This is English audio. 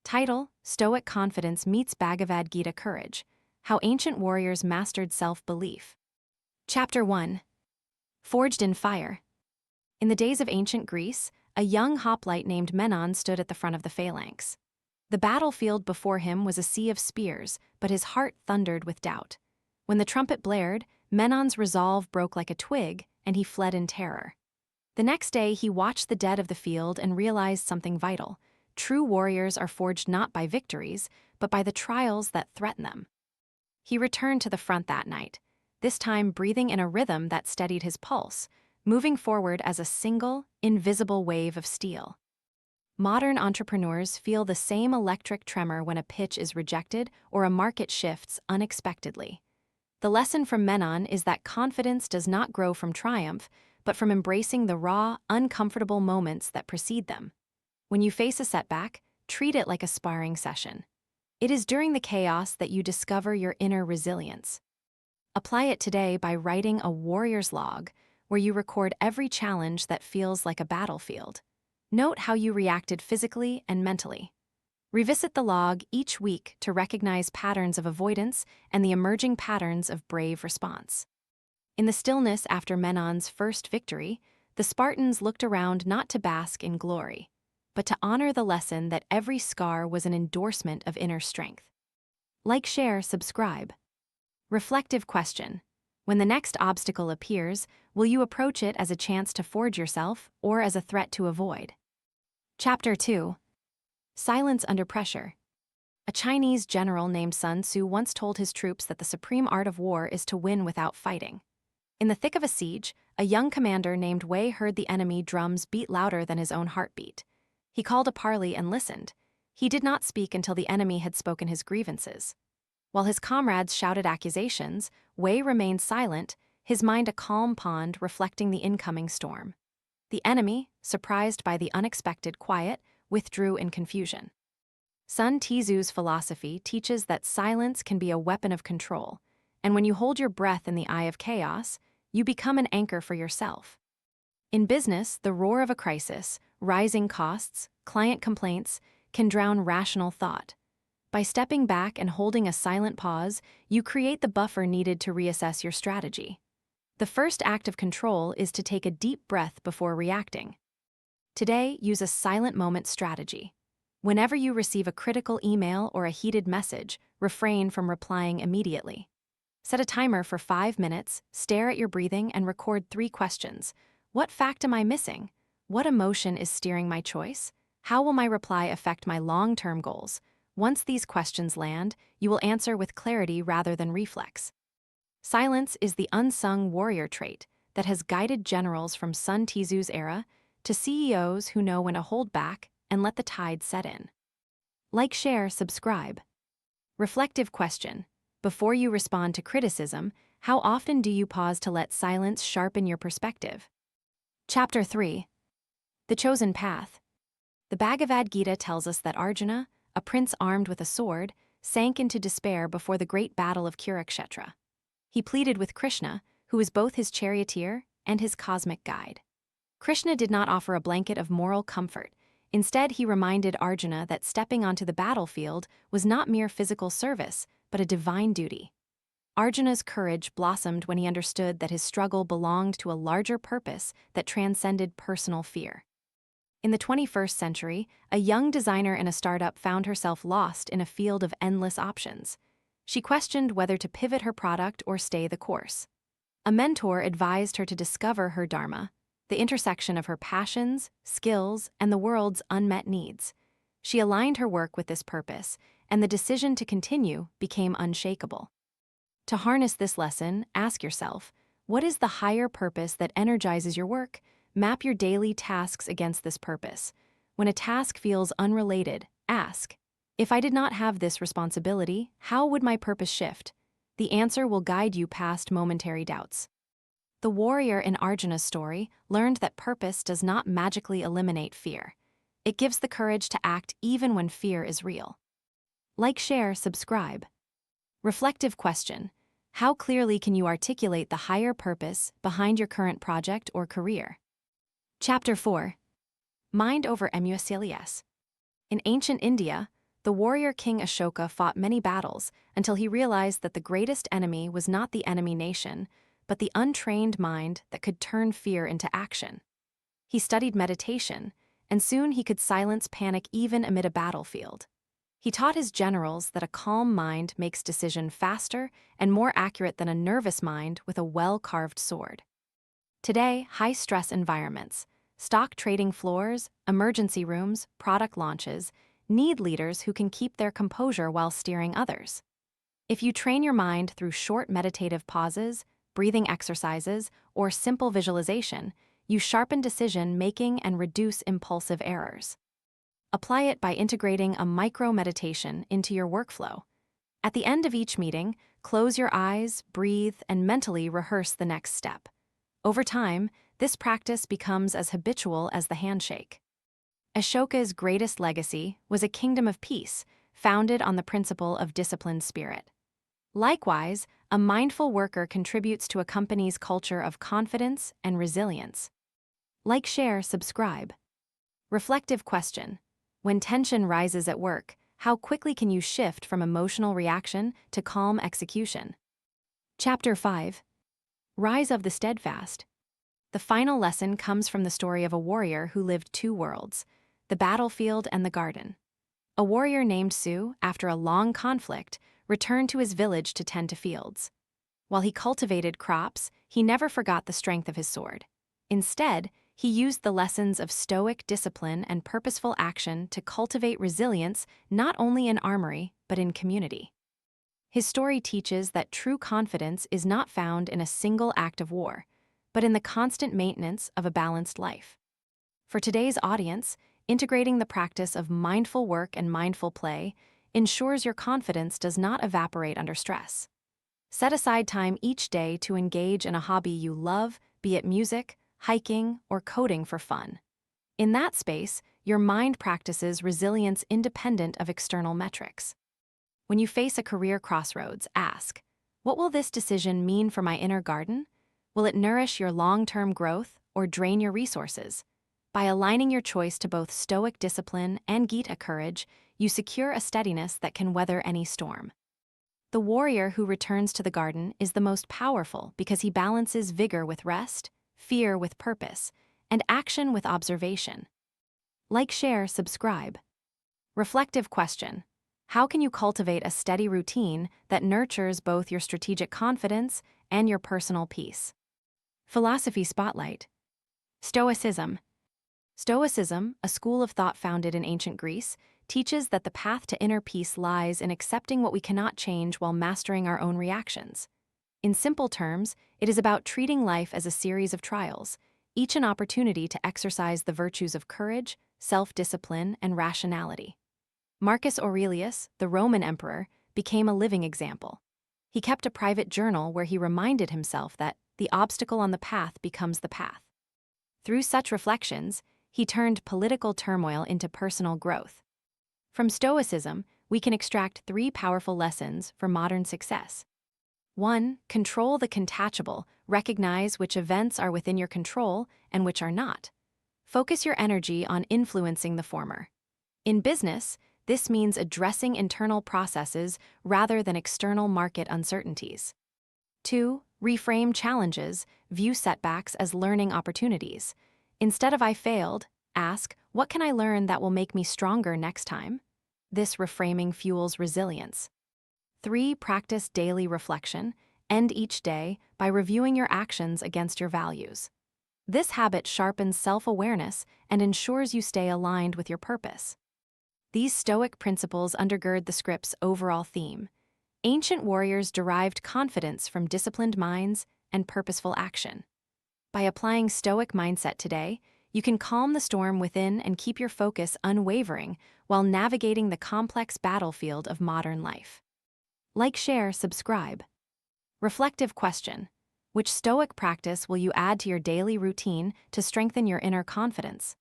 Title: Stoic Confidence Meets Bhagavad Gita Courage. How Ancient Warriors Mastered Self-Belief. Chapter 1. Forged in Fire. In the days of ancient Greece, a young hoplite named Menon stood at the front of the phalanx. The battlefield before him was a sea of spears, but his heart thundered with doubt. When the trumpet blared, Menon's resolve broke like a twig, and he fled in terror. The next day, he watched the dead of the field and realized something vital. True warriors are forged not by victories, but by the trials that threaten them. He returned to the front that night, this time breathing in a rhythm that steadied his pulse, moving forward as a single, invisible wave of steel. Modern entrepreneurs feel the same electric tremor when a pitch is rejected or a market shifts unexpectedly. The lesson from Menon is that confidence does not grow from triumph, but from embracing the raw, uncomfortable moments that precede them. When you face a setback, treat it like a sparring session. It is during the chaos that you discover your inner resilience. Apply it today by writing a warrior's log, where you record every challenge that feels like a battlefield. Note how you reacted physically and mentally. Revisit the log each week to recognize patterns of avoidance and the emerging patterns of brave response. In the stillness after Menon's first victory, the Spartans looked around not to bask in glory, but to honor the lesson that every scar was an endorsement of inner strength. Like, share, subscribe. Reflective question. When the next obstacle appears, will you approach it as a chance to forge yourself or as a threat to avoid? Chapter 2. Silence under pressure. A Chinese general named Sun Tzu once told his troops that the supreme art of war is to win without fighting. In the thick of a siege, a young commander named Wei heard the enemy drums beat louder than his own heartbeat. He called a parley and listened. He did not speak until the enemy had spoken his grievances. While his comrades shouted accusations, Wei remained silent, his mind a calm pond reflecting the incoming storm. The enemy, surprised by the unexpected quiet, withdrew in confusion. Sun Tzu's philosophy teaches that silence can be a weapon of control, and when you hold your breath in the eye of chaos, you become an anchor for yourself. In business, the roar of a crisis, rising costs, client complaints, can drown rational thought. By stepping back and holding a silent pause, you create the buffer needed to reassess your strategy. The first act of control is to take a deep breath before reacting. Today, use a silent moment strategy. Whenever you receive a critical email or a heated message, refrain from replying immediately. Set a timer for 5 minutes, stare at your breathing, and record 3 questions. What fact am I missing? What emotion is steering my choice? How will my reply affect my long-term goals? Once these questions land, you will answer with clarity rather than reflex. Silence is the unsung warrior trait that has guided generals from Sun Tzu's era to CEOs who know when to hold back and let the tide set in. Like, share, subscribe. Reflective question. Before you respond to criticism, how often do you pause to let silence sharpen your perspective? Chapter 3. The Chosen Path. The Bhagavad Gita tells us that Arjuna, a prince armed with a sword, sank into despair before the great battle of Kurukshetra. He pleaded with Krishna, who is both his charioteer and his cosmic guide. Krishna did not offer a blanket of moral comfort. Instead, he reminded Arjuna that stepping onto the battlefield was not mere physical service, but a divine duty. Arjuna's courage blossomed when he understood that his struggle belonged to a larger purpose that transcended personal fear. In the 21st century, a young designer in a startup found herself lost in a field of endless options. She questioned whether to pivot her product or stay the course. A mentor advised her to discover her dharma, the intersection of her passions, skills, and the world's unmet needs. She aligned her work with this purpose, and the decision to continue became unshakable. To harness this lesson, ask yourself, what is the higher purpose that energizes your work? Map your daily tasks against this purpose. When a task feels unrelated, ask, if I did not have this responsibility, how would my purpose shift? The answer will guide you past momentary doubts. The warrior in Arjuna's story learned that purpose does not magically eliminate fear. It gives the courage to act even when fear is real. Like, share, subscribe. Reflective question. How clearly can you articulate the higher purpose behind your current project or career? Chapter 4. Mind over MUSCLES. In ancient India, the warrior King Ashoka fought many battles until he realized that the greatest enemy was not the enemy nation, but the untrained mind that could turn fear into action. He studied meditation, and soon he could silence panic even amid a battlefield. He taught his generals that a calm mind makes decision faster and more accurate than a nervous mind with a well-carved sword. Today, high-stress environments, stock trading floors, emergency rooms, product launches, need leaders who can keep their composure while steering others. If you train your mind through short meditative pauses, breathing exercises, or simple visualization, you sharpen decision-making and reduce impulsive errors. Apply it by integrating a micro-meditation into your workflow. At the end of each meeting, close your eyes, breathe, and mentally rehearse the next step. Over time, this practice becomes as habitual as the handshake. Ashoka's greatest legacy was a kingdom of peace, founded on the principle of disciplined spirit. Likewise, a mindful worker contributes to a company's culture of confidence and resilience. Like, share, subscribe. Reflective question. When tension rises at work, how quickly can you shift from emotional reaction to calm execution? Chapter 5. Rise of the Steadfast. The final lesson comes from the story of a warrior who lived two worlds, the battlefield and the garden. A warrior named Su, after a long conflict, returned to his village to tend to fields. While he cultivated crops, he never forgot the strength of his sword. Instead, he used the lessons of Stoic discipline and purposeful action to cultivate resilience not only in armory, but in community. His story teaches that true confidence is not found in a single act of war, but in the constant maintenance of a balanced life. For today's audience, integrating the practice of mindful work and mindful play ensures your confidence does not evaporate under stress. Set aside time each day to engage in a hobby you love, be it music, hiking, or coding for fun. In that space, your mind practices resilience independent of external metrics. When you face a career crossroads, ask, what will this decision mean for my inner garden? Will it nourish your long-term growth or drain your resources? By aligning your choice to both Stoic discipline and Gita courage, you secure a steadiness that can weather any storm. The warrior who returns to the garden is the most powerful because he balances vigor with rest, fear with purpose, and action with observation. Like, share, subscribe. Reflective question. How can you cultivate a steady routine that nurtures both your strategic confidence and your personal peace? Philosophy spotlight. Stoicism. Stoicism, a school of thought founded in ancient Greece, teaches that the path to inner peace lies in accepting what we cannot change while mastering our own reactions. In simple terms, it is about treating life as a series of trials, each an opportunity to exercise the virtues of courage, self-discipline, and rationality. Marcus Aurelius, the Roman emperor, became a living example. He kept a private journal where he reminded himself that the obstacle on the path becomes the path. Through such reflections, he turned political turmoil into personal growth. From Stoicism, we can extract three powerful lessons for modern success. 1. Control the contachable. Recognize which events are within your control and which are not. Focus your energy on influencing the former. In business, this means addressing internal processes rather than external market uncertainties. 2. Reframe challenges. View setbacks as learning opportunities. Instead of "I failed," ask, "What can I learn that will make me stronger next time?" This reframing fuels resilience. 3. Practice daily reflection. End each day by reviewing your actions against your values. This habit sharpens self-awareness and ensures you stay aligned with your purpose. These Stoic principles undergird the script's overall theme. Ancient warriors derived confidence from disciplined minds and purposeful action. By applying Stoic mindset today, you can calm the storm within and keep your focus unwavering while navigating the complex battlefield of modern life. Like, share, subscribe. Reflective question. Which Stoic practice will you add to your daily routine to strengthen your inner confidence?